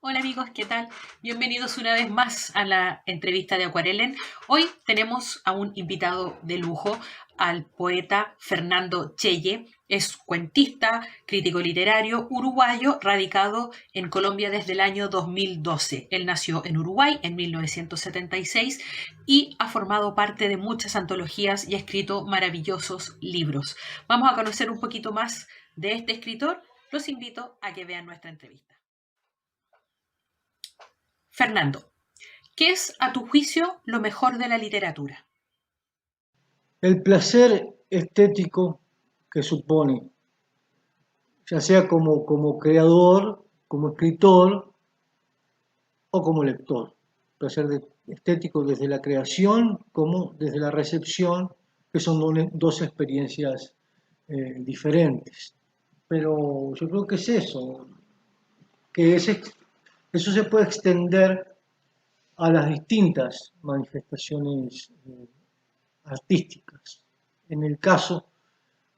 Hola amigos, ¿qué tal? Bienvenidos una vez más a la entrevista de Acuarelen. Hoy tenemos a un invitado de lujo, al poeta Fernando Cheye. Es cuentista, crítico literario, uruguayo, radicado en Colombia desde el año 2012. Él nació en Uruguay en 1976 y ha formado parte de muchas antologías y ha escrito maravillosos libros. Vamos a conocer un poquito más de este escritor. Los invito a que vean nuestra entrevista. Fernando, ¿qué es, a tu juicio, lo mejor de la literatura? El placer estético que supone, ya sea como creador, como escritor o como lector. Estético desde la creación como desde la recepción, que son dos experiencias diferentes. Pero yo creo que es eso, eso se puede extender a las distintas manifestaciones artísticas. En el caso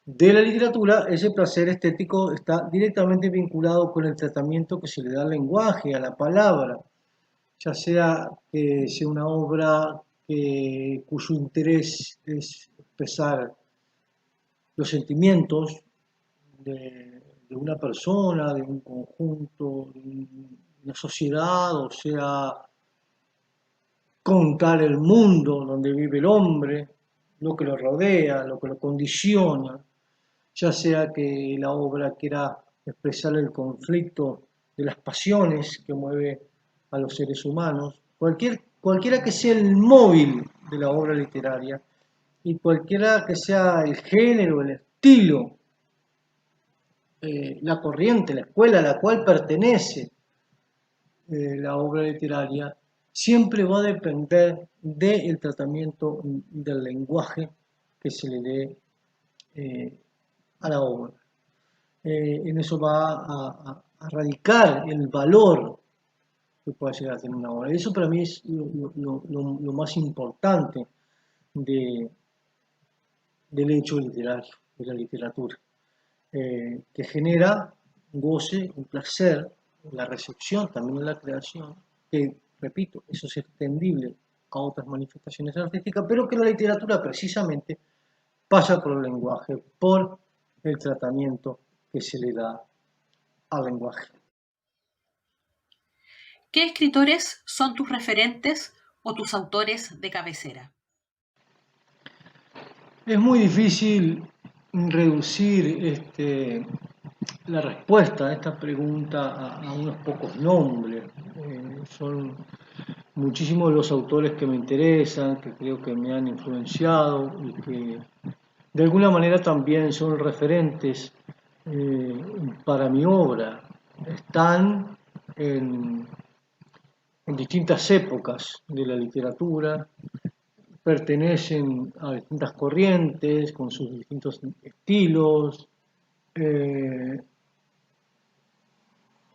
de la literatura, ese placer estético está directamente vinculado con el tratamiento que se le da al lenguaje, a la palabra, ya sea que sea una obra cuyo interés es expresar los sentimientos de una persona, de un conjunto, de una sociedad, o sea, contar el mundo donde vive el hombre, lo que lo rodea, lo que lo condiciona, ya sea que la obra quiera expresar el conflicto de las pasiones que mueve a los seres humanos, cualquiera que sea el móvil de la obra literaria y cualquiera que sea el género, el estilo, la corriente, la escuela a la cual pertenece la obra literaria, siempre va a depender del tratamiento del lenguaje que se le dé a la obra. En eso va a radicar el valor que pueda llegar a tener una obra. Eso para mí es lo más importante de, del hecho literario, de la literatura, que genera un goce, un placer, la recepción, también en la creación, que, repito, eso es extendible a otras manifestaciones artísticas, pero que la literatura precisamente pasa por el lenguaje, por el tratamiento que se le da al lenguaje. ¿Qué escritores son tus referentes o tus autores de cabecera? Es muy difícil reducir la respuesta a esta pregunta a unos pocos nombres. Son muchísimos de los autores que me interesan, que creo que me han influenciado y que de alguna manera también son referentes para mi obra. Están en, en distintas épocas de la literatura, pertenecen a distintas corrientes con sus distintos estilos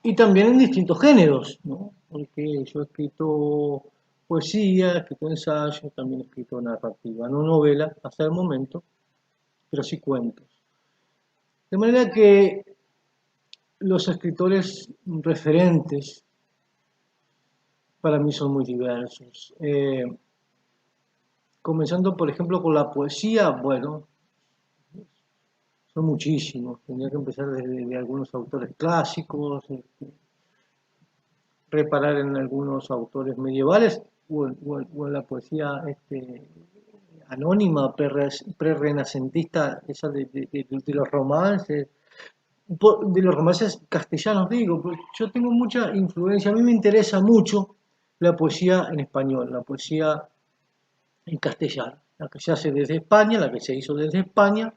y también en distintos géneros, ¿no? Porque yo he escrito poesía, he escrito ensayo, también he escrito narrativa, no novela hasta el momento, pero sí cuentos. De manera que los escritores referentes para mí son muy diversos. Comenzando, por ejemplo, con la poesía, bueno, son muchísimos. Tendría que empezar desde algunos autores clásicos, reparar en algunos autores medievales o en la poesía anónima, pre-renacentista, esa de los romances, de los romances castellanos digo, porque yo tengo mucha influencia, a mí me interesa mucho la poesía en español, la poesía en castellano, la que se hace desde España, la que se hizo desde España,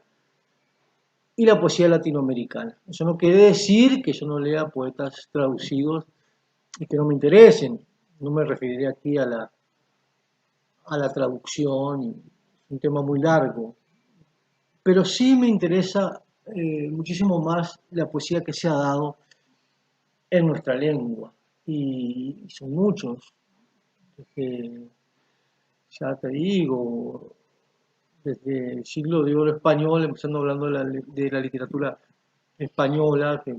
y la poesía latinoamericana. Eso no quiere decir que yo no lea poetas traducidos y que no me interesen. No me referiré aquí a la traducción, es un tema muy largo. Pero sí me interesa muchísimo más la poesía que se ha dado en nuestra lengua. Y son muchos. Desde, ya te digo, desde el siglo de oro español, empezando hablando de la literatura española, que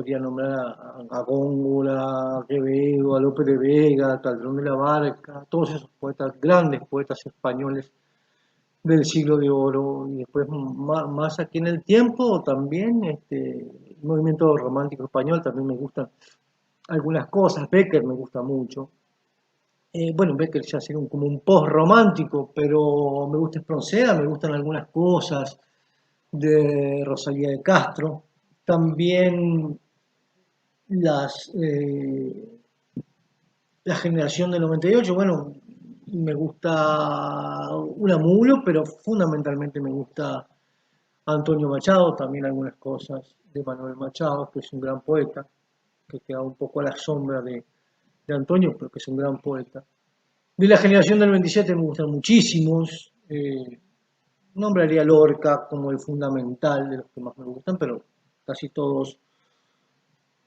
podría nombrar a Góngora, a Quevedo, a Lope de Vega, a Calderón de la Barca, todos esos poetas, grandes poetas españoles del siglo de oro. Y después más aquí en el tiempo también el movimiento romántico español también me gustan algunas cosas. Becker me gusta mucho. Bueno, Becker ya sería como un post-romántico, pero me gusta Espronceda, me gustan algunas cosas de Rosalía de Castro. También las, la generación del 98, bueno, me gusta Unamuno, pero fundamentalmente me gusta Antonio Machado, también algunas cosas de Manuel Machado, que es un gran poeta, que queda un poco a la sombra de Antonio, pero que es un gran poeta. De la generación del 27 me gustan muchísimos. Nombraría Lorca como el fundamental de los que más me gustan, pero casi todos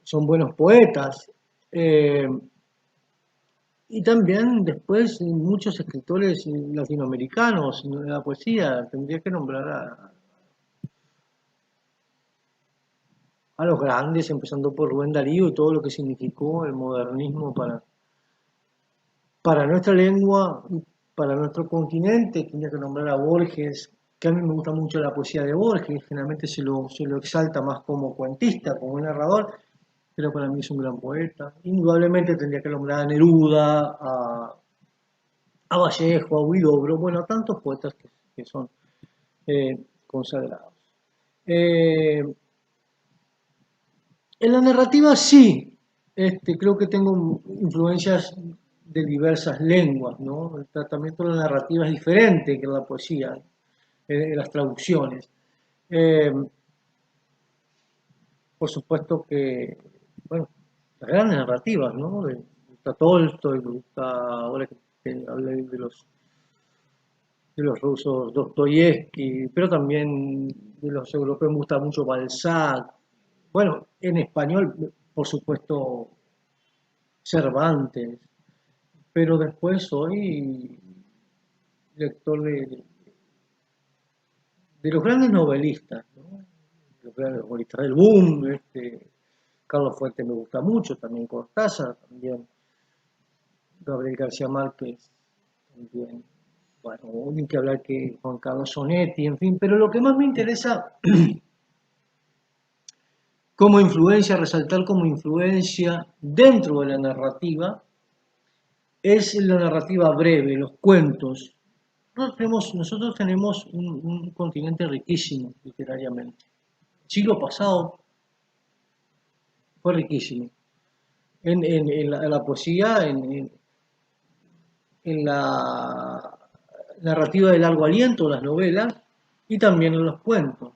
son buenos poetas. Y también después muchos escritores latinoamericanos de la poesía. Tendría que nombrar a los grandes, empezando por Rubén Darío y todo lo que significó el modernismo para nuestra lengua, para nuestro continente. Tendría que nombrar a Borges, que a mí me gusta mucho la poesía de Borges, generalmente se lo exalta más como cuentista, como narrador, pero para mí es un gran poeta. Indudablemente tendría que nombrar a Neruda, a Vallejo, a Huidobro, bueno, a tantos poetas que son consagrados. En la narrativa sí, creo que tengo influencias de diversas lenguas, ¿no? El tratamiento de la narrativa es diferente que en la poesía, en las traducciones. Eh, por supuesto que, bueno, las grandes narrativas, ¿no? Me gusta Tolstoy, me gusta, ahora que hablé de los rusos, Dostoyevsky, pero también de los europeos me gusta mucho Balzac. Bueno, en español, por supuesto, Cervantes, pero después soy lector de los grandes novelistas, ¿no? Los grandes novelistas del boom, Carlos Fuentes me gusta mucho, también Cortázar, también Gabriel García Márquez, también, bueno, ni que hablar que Juan Carlos Sonetti, en fin, pero lo que más me interesa como influencia, resaltar como influencia dentro de la narrativa, es la narrativa breve, los cuentos. Nosotros tenemos un continente riquísimo literariamente. El siglo pasado fue riquísimo. En la poesía, en la narrativa de largo aliento, las novelas, y también en los cuentos.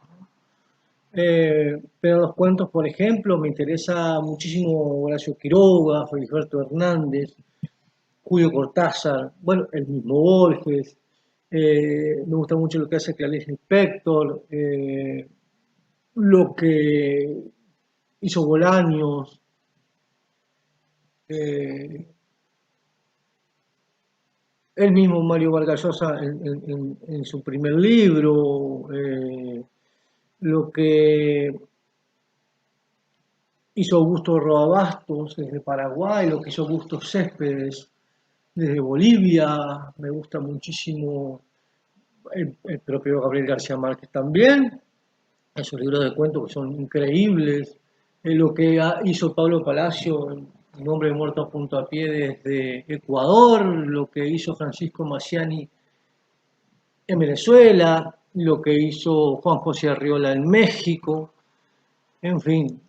Pero los cuentos, por ejemplo, me interesa muchísimo Horacio Quiroga, Felisberto Hernández, Julio Cortázar, bueno, el mismo Borges. Me gusta mucho lo que hace Clarice Lispector, lo que hizo Bolaños, eh, el mismo Mario Vargas Llosa en su primer libro, lo que hizo Augusto Roabastos desde Paraguay, lo que hizo Augusto Céspedes desde Bolivia. Me gusta muchísimo el propio Gabriel García Márquez también, esos libros de cuentos que son increíbles. Lo que hizo Pablo Palacio, Un hombre muerto a punto a pie desde Ecuador, lo que hizo Francisco Maciani en Venezuela, lo que hizo Juan José Arriola en México, en fin,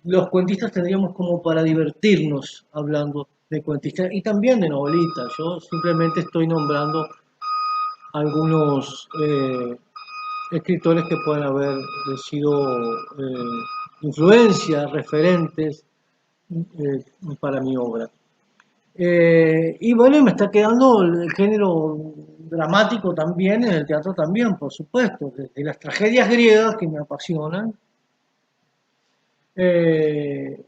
los cuentistas tendríamos como para divertirnos hablando de cuentistas y también de novelistas. Yo simplemente estoy nombrando algunos escritores que pueden haber sido influencias, referentes para mi obra. Y bueno, me está quedando el género dramático también, en el teatro también, por supuesto, desde las tragedias griegas que me apasionan, eh,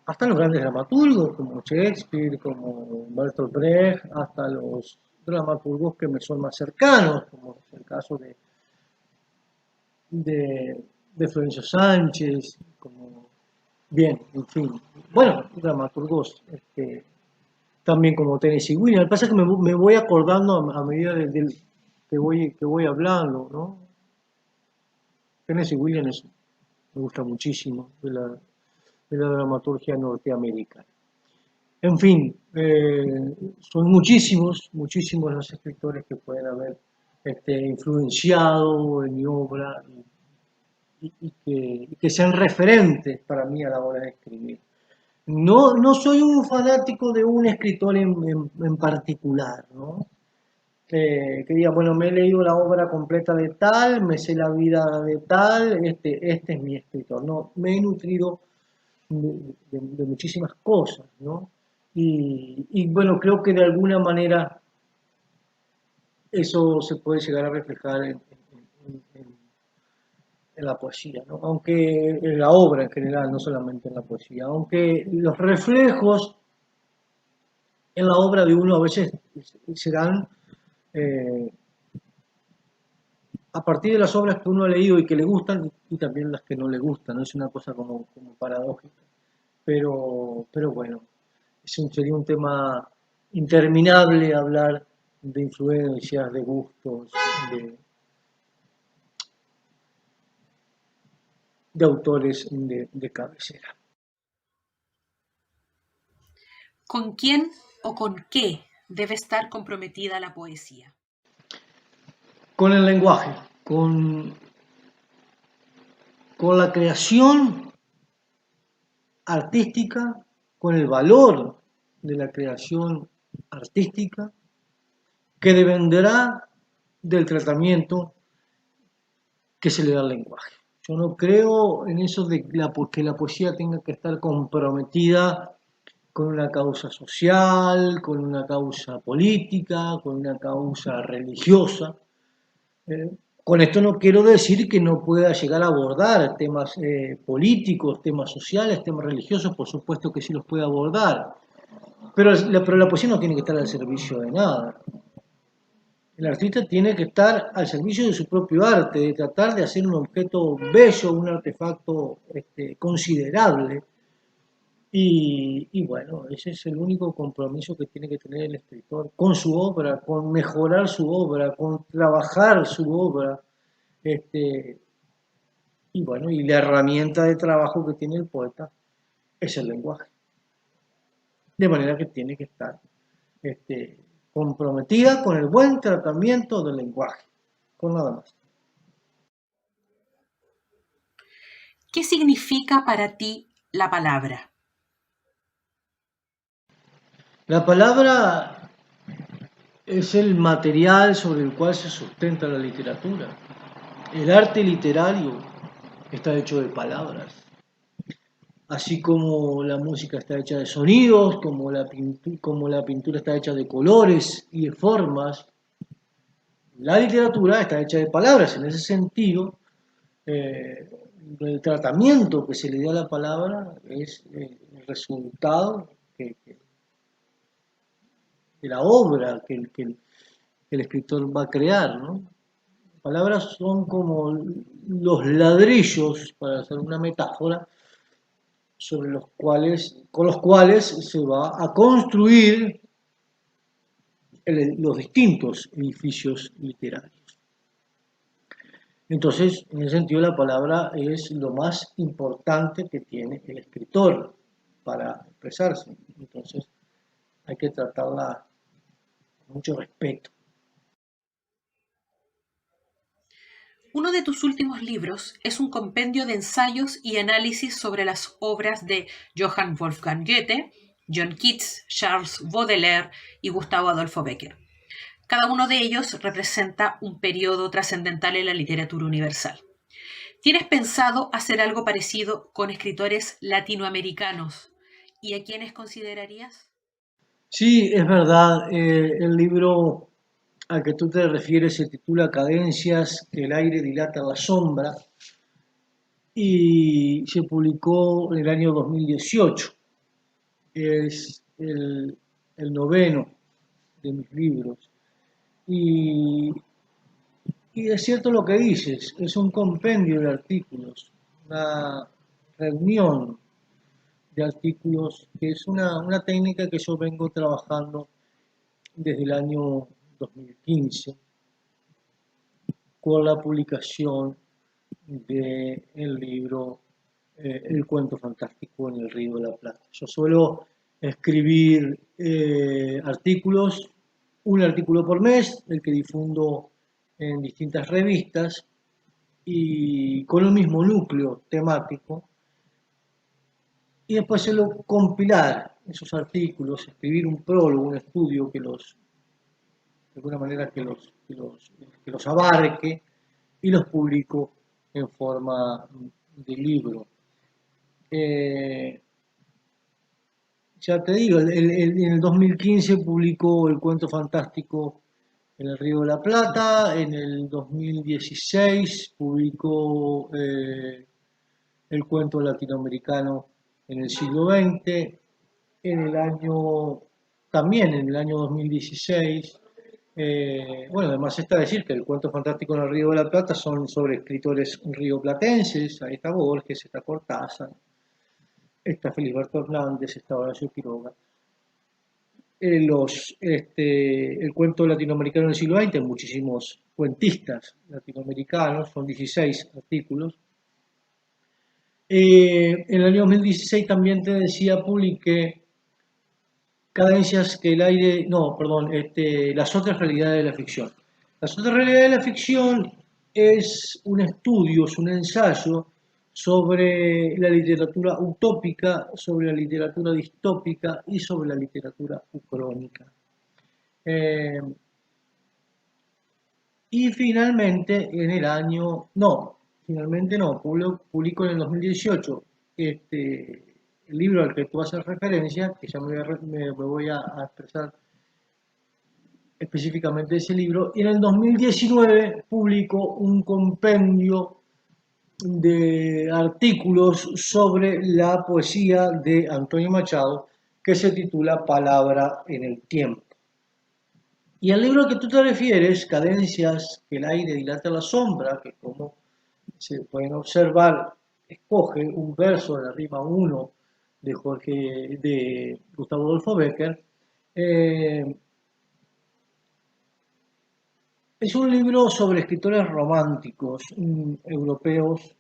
hasta los grandes dramaturgos como Shakespeare, como Bertolt Brecht, hasta los dramaturgos que me son más cercanos, como es el caso de Florencio Sánchez, como bien, en fin. Bueno, dramaturgos, también como Tennessee Williams. Lo que pasa es que me voy acordando a medida que voy hablando, ¿no? Tennessee Williams me gusta muchísimo de la dramaturgia norteamericana. En fin, son muchísimos, muchísimos los escritores que pueden haber influenciado en mi obra y que sean referentes para mí a la hora de escribir. No, no soy un fanático de un escritor en particular, ¿no? Que diga, bueno, me he leído la obra completa de tal, me sé la vida de tal, este es mi escritor. No, me he nutrido de muchísimas cosas, ¿no? Y bueno, creo que de alguna manera eso se puede llegar a reflejar en la poesía, ¿no? Aunque en la obra en general, no solamente en la poesía, aunque los reflejos en la obra de uno a veces se dan eh, a partir de las obras que uno ha leído y que le gustan y también las que no le gustan, ¿no? Es una cosa como paradójica. Pero bueno, sería un tema interminable hablar de influencias, de gustos, de, de autores de cabecera. ¿Con quién o con qué debe estar comprometida la poesía? Con el lenguaje, con la creación artística, con el valor de la creación artística, que dependerá del tratamiento que se le da al lenguaje. Yo no creo en eso de que la poesía tenga que estar comprometida con una causa social, con una causa política, con una causa religiosa. Eh, con esto no quiero decir que no pueda llegar a abordar temas políticos, temas sociales, temas religiosos, por supuesto que sí los puede abordar, pero la poesía no tiene que estar al servicio de nada. El artista tiene que estar al servicio de su propio arte, de tratar de hacer un objeto bello, un artefacto considerable. Y bueno, ese es el único compromiso que tiene que tener el escritor con su obra, con mejorar su obra, con trabajar su obra. Este, y bueno, y la herramienta de trabajo que tiene el poeta es el lenguaje. De manera que tiene que estar este, comprometida con el buen tratamiento del lenguaje, con nada más. ¿Qué significa para ti la palabra? La palabra es el material sobre el cual se sustenta la literatura. El arte literario está hecho de palabras, así como la música está hecha de sonidos, como la pintura está hecha de colores y de formas. La literatura está hecha de palabras. En ese sentido, eh, el tratamiento que se le da a la palabra es el resultado de la obra el escritor va a crear, ¿no? Palabras son como los ladrillos, para hacer una metáfora, con los cuales se va a construir los distintos edificios literarios. Entonces, en ese sentido, la palabra es lo más importante que tiene el escritor para expresarse. Entonces, hay que tratarla con mucho respeto. Uno de tus últimos libros es un compendio de ensayos y análisis sobre las obras de Johann Wolfgang Goethe, John Keats, Charles Baudelaire y Gustavo Adolfo Bécquer. Cada uno de ellos representa un periodo trascendental en la literatura universal. ¿Tienes pensado hacer algo parecido con escritores latinoamericanos? ¿Y a quiénes considerarías? Sí, es verdad, el libro al que tú te refieres se titula Cadencias que el aire dilata la sombra y se publicó en el año 2018. Es el noveno de mis libros. Y, y es cierto lo que dices, es un compendio de artículos, una reunión de artículos, que es una técnica que yo vengo trabajando desde el año 2015 con la publicación del libro El cuento fantástico en el Río de la Plata. Yo suelo escribir artículos, un artículo por mes, el que difundo en distintas revistas y con el mismo núcleo temático, y después suelo compilar esos artículos, escribir un prólogo, un estudio que los, de alguna manera que los abarque y los publico en forma de libro. Ya te digo, en el 2015 publicó El cuento fantástico en el Río de la Plata, en el 2016 publicó El cuento latinoamericano en el siglo XX, también en el año 2016. Bueno, además está decir que el cuento fantástico en el Río de la Plata son sobre escritores rioplatenses, ahí está Borges, está Cortázar, está Feliberto Hernández, está Horacio Quiroga. El cuento latinoamericano del siglo XX, muchísimos cuentistas latinoamericanos, son 16 artículos. En el año 2016 también te decía, publiqué Cadencias que el aire, no, perdón, las otras realidades de la ficción. Las otras realidades de la ficción es un estudio, es un ensayo sobre la literatura utópica, sobre la literatura distópica y sobre la literatura ucrónica. Y finalmente en el año, no, finalmente no, publicó en el 2018 el libro al que tú haces referencia, que ya me voy a expresar específicamente de ese libro, y en el 2019 publicó un compendio de artículos sobre la poesía de Antonio Machado que se titula Palabra en el tiempo. Y el libro al que tú te refieres, Cadencias que el aire dilata la sombra, que como se pueden observar, escoge un verso de la rima 1 de Gustavo Adolfo Bécquer, es un libro sobre escritores románticos europeos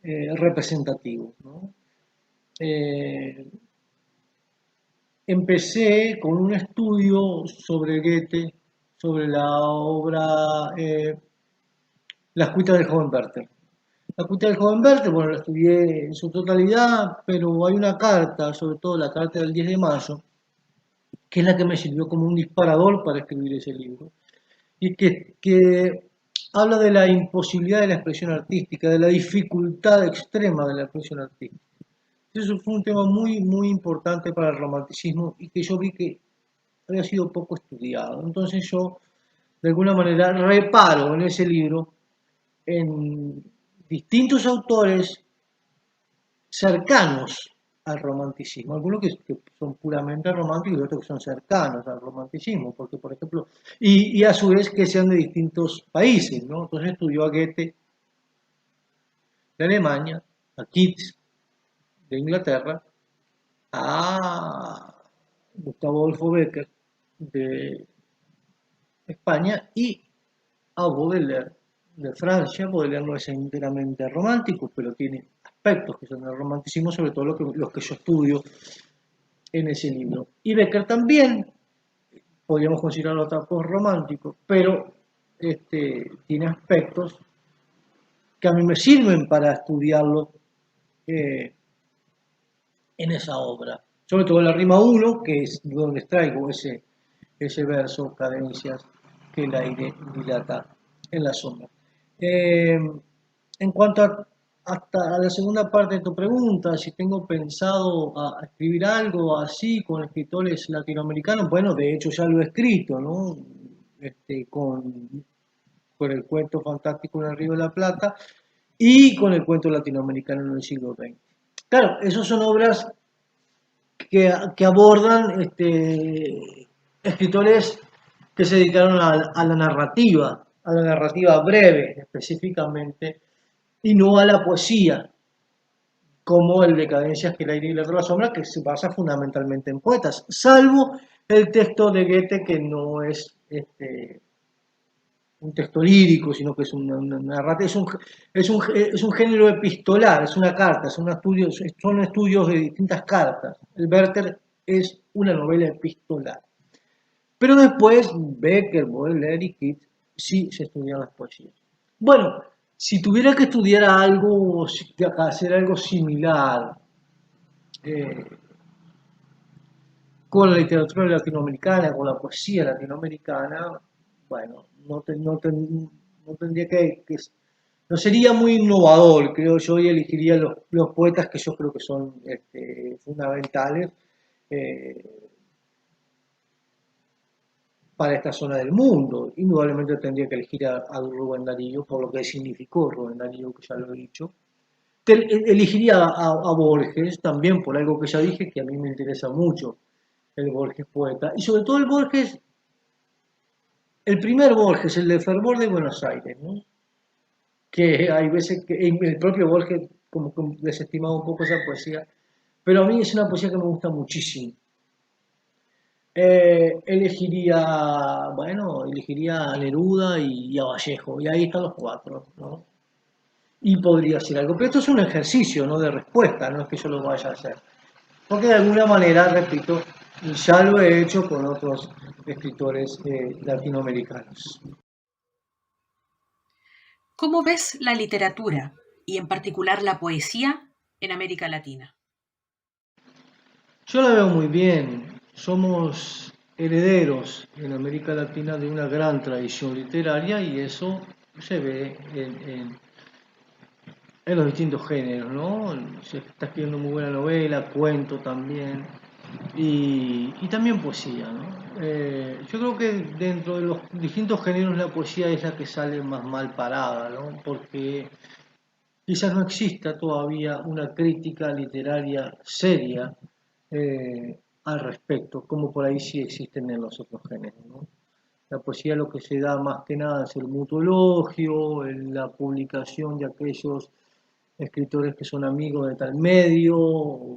representativos, ¿no? Empecé con un estudio sobre Goethe, sobre la obra Las cuitas del joven Werther. La cuita del joven Werther, bueno, la estudié en su totalidad, pero hay una carta, sobre todo la carta del 10 de mayo, que es la que me sirvió como un disparador para escribir ese libro, y que habla de la imposibilidad de la expresión artística, de la dificultad extrema de la expresión artística. Eso fue un tema muy, muy importante para el romanticismo y que yo vi que había sido poco estudiado. Entonces yo, de alguna manera, reparo en ese libro en distintos autores cercanos al romanticismo, algunos que son puramente románticos y otros que son cercanos al romanticismo, porque por ejemplo, y a su vez que sean de distintos países, ¿no? Entonces estudió a Goethe de Alemania, a Keats de Inglaterra, a Gustavo Adolfo Bécquer de España y a Baudelaire de Francia. Baudelaire no es enteramente romántico, pero tiene aspectos que son del romanticismo, sobre todo los que yo estudio en ese libro. Y Bécquer también, podríamos considerarlo post romántico, pero tiene aspectos que a mí me sirven para estudiarlo en esa obra. Sobre todo la rima 1, que es donde extraigo ese verso, Cadencias que el aire dilata en la sombra. En cuanto a la segunda parte de tu pregunta, si tengo pensado a escribir algo así con escritores latinoamericanos, bueno, de hecho ya lo he escrito, ¿no? Con el cuento fantástico en el Río de la Plata y con el cuento latinoamericano en el siglo XX. Claro, esas son obras que abordan escritores que se dedicaron a la narrativa breve específicamente, y no a la poesía como el Decadencias, que el aire y la sombra, que se basa fundamentalmente en poetas, salvo el texto de Goethe, que no es un texto lírico, sino que es una narrativa, es un género epistolar, es una carta, son estudios de distintas cartas. El Werther es una novela epistolar. Pero después, Becker, Baudelaire y Keats sí se estudian las poesías. Bueno, si tuviera que estudiar algo, hacer algo similar eh, con la literatura latinoamericana, con la poesía latinoamericana, bueno, no tendría no sería muy innovador, creo yo, y elegiría los poetas que yo creo que son fundamentales. Eh, para esta zona del mundo. Indudablemente tendría que elegir a Rubén Darío por lo que significó Rubén Darío, que ya lo he dicho. Elegiría a Borges también por algo que ya dije, que a mí me interesa mucho, el Borges poeta. Y sobre todo el Borges, el primer Borges, el de Fervor de Buenos Aires, ¿no? Que hay veces que el propio Borges como que desestimaba un poco esa poesía, pero a mí es una poesía que me gusta muchísimo. Elegiría a Neruda y a Vallejo, y ahí están los cuatro, ¿no? Y podría hacer algo, pero esto es un ejercicio, ¿no? De respuesta, no es que yo lo vaya a hacer. Porque de alguna manera, repito, ya lo he hecho con otros escritores latinoamericanos. ¿Cómo ves la literatura y en particular la poesía en América Latina? Yo la veo muy bien. Somos herederos en América Latina de una gran tradición literaria y eso se ve en los distintos géneros, ¿no? Se está escribiendo muy buena novela, cuento también, y también poesía, ¿no? Yo creo que dentro de los distintos géneros la poesía es la que sale más mal parada, ¿no? Porque quizás no exista todavía una crítica literaria seria al respecto, como por ahí sí existen en los otros géneros, ¿no? La poesía lo que se da más que nada es el mutuo elogio, la publicación de aquellos escritores que son amigos de tal medio,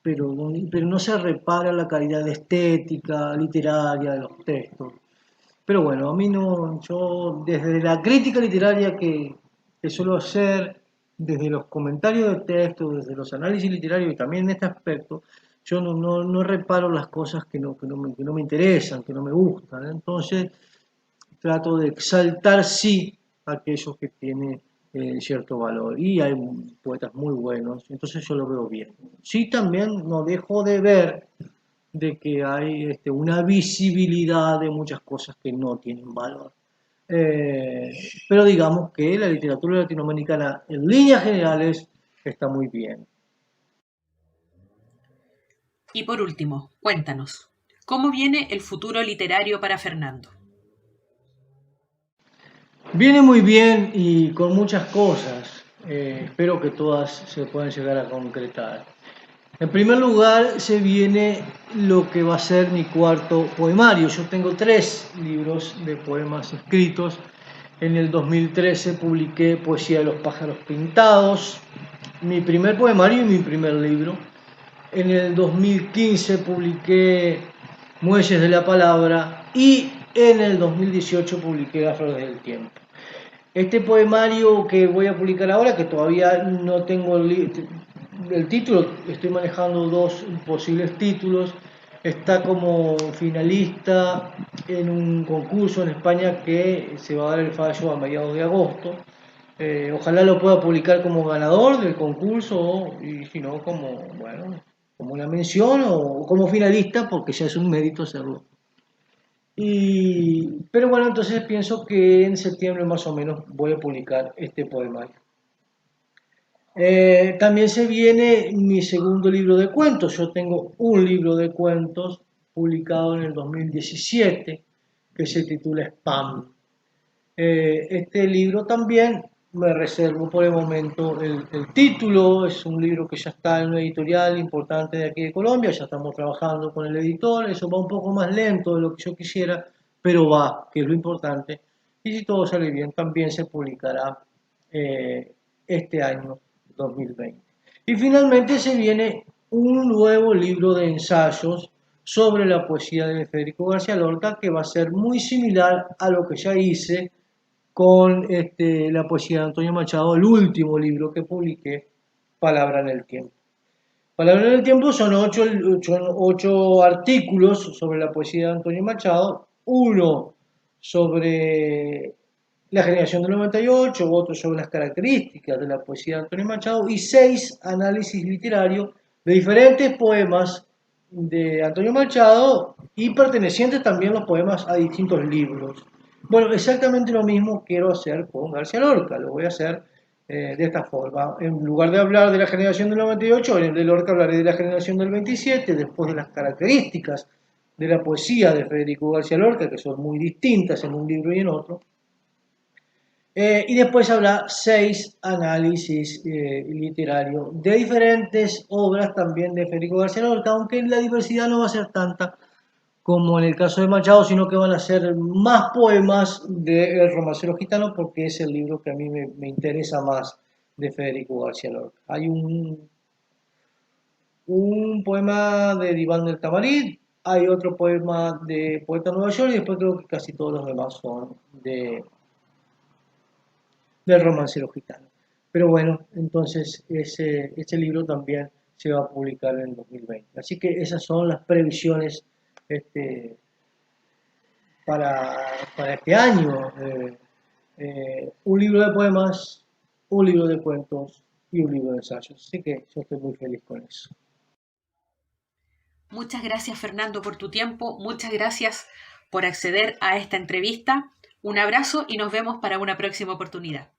pero no se repara la calidad estética, literaria de los textos. Pero bueno, a mí no, yo desde la crítica literaria que suelo hacer, desde los comentarios de texto, desde los análisis literarios y también en este aspecto, yo no reparo las cosas que no me interesan, que no me gustan. Entonces trato de exaltar sí aquellos que tienen cierto valor. Y hay poetas muy buenos, entonces yo lo veo bien. Sí, también no dejo de ver de que hay una visibilidad de muchas cosas que no tienen valor. Eh, pero digamos que la literatura latinoamericana en líneas generales está muy bien. Y por último, cuéntanos, ¿cómo viene el futuro literario para Fernando? Viene muy bien y con muchas cosas. Espero que todas se puedan llegar a concretar. En primer lugar, se viene lo que va a ser mi cuarto poemario. Yo tengo 3 libros de poemas escritos. En el 2013 publiqué Poesía de los pájaros pintados, mi primer poemario y mi primer libro. En el 2015 publiqué Muelles de la Palabra y en el 2018 publiqué Las Flores del Tiempo. Este poemario que voy a publicar ahora, que todavía no tengo el título, estoy manejando 2 posibles títulos, está como finalista en un concurso en España que se va a dar el fallo a mediados de agosto. Ojalá lo pueda publicar como ganador del concurso y si no como una mención o como finalista porque ya es un mérito hacerlo. Pero bueno, entonces pienso que en septiembre más o menos voy a publicar este poemario. También se viene mi segundo libro de cuentos. Yo tengo un libro de cuentos publicado en el 2017 que se titula Spam. Este libro también me reservo por el momento el título. Es un libro que ya está en una editorial importante de aquí de Colombia. Ya estamos trabajando con el editor. Eso va un poco más lento de lo que yo quisiera, pero va, que es lo importante. Y si todo sale bien, también se publicará este año 2020. Y finalmente se viene un nuevo libro de ensayos sobre la poesía de Federico García Lorca, que va a ser muy similar a lo que ya hice con la poesía de Antonio Machado, el último libro que publiqué, Palabra en el Tiempo. Palabra en el Tiempo son ocho artículos sobre la poesía de Antonio Machado, uno sobre la generación del 98, otro sobre las características de la poesía de Antonio Machado y 6 análisis literarios de diferentes poemas de Antonio Machado y pertenecientes también los poemas a distintos libros. Bueno, exactamente lo mismo quiero hacer con García Lorca, lo voy a hacer de esta forma. En lugar de hablar de la generación del 98, en el de Lorca hablaré de la generación del 27, después de las características de la poesía de Federico García Lorca, que son muy distintas en un libro y en otro. Y después habrá 6 análisis literarios de diferentes obras también de Federico García Lorca, aunque la diversidad no va a ser tanta como en el caso de Machado, sino que van a ser más poemas del Romancero Gitano, porque es el libro que a mí me interesa más de Federico García Lorca. Hay un poema de Diván del Tamarit, hay otro poema de Poeta Nueva York y después creo que casi todos los demás son del Romancero Gitano. Pero bueno, entonces ese libro también se va a publicar en el 2020. Así que esas son las previsiones este, para este año. Un libro de poemas, un libro de cuentos y un libro de ensayos. Así que yo estoy muy feliz con eso. Muchas gracias, Fernando, por tu tiempo. Muchas gracias por acceder a esta entrevista. Un abrazo y nos vemos para una próxima oportunidad.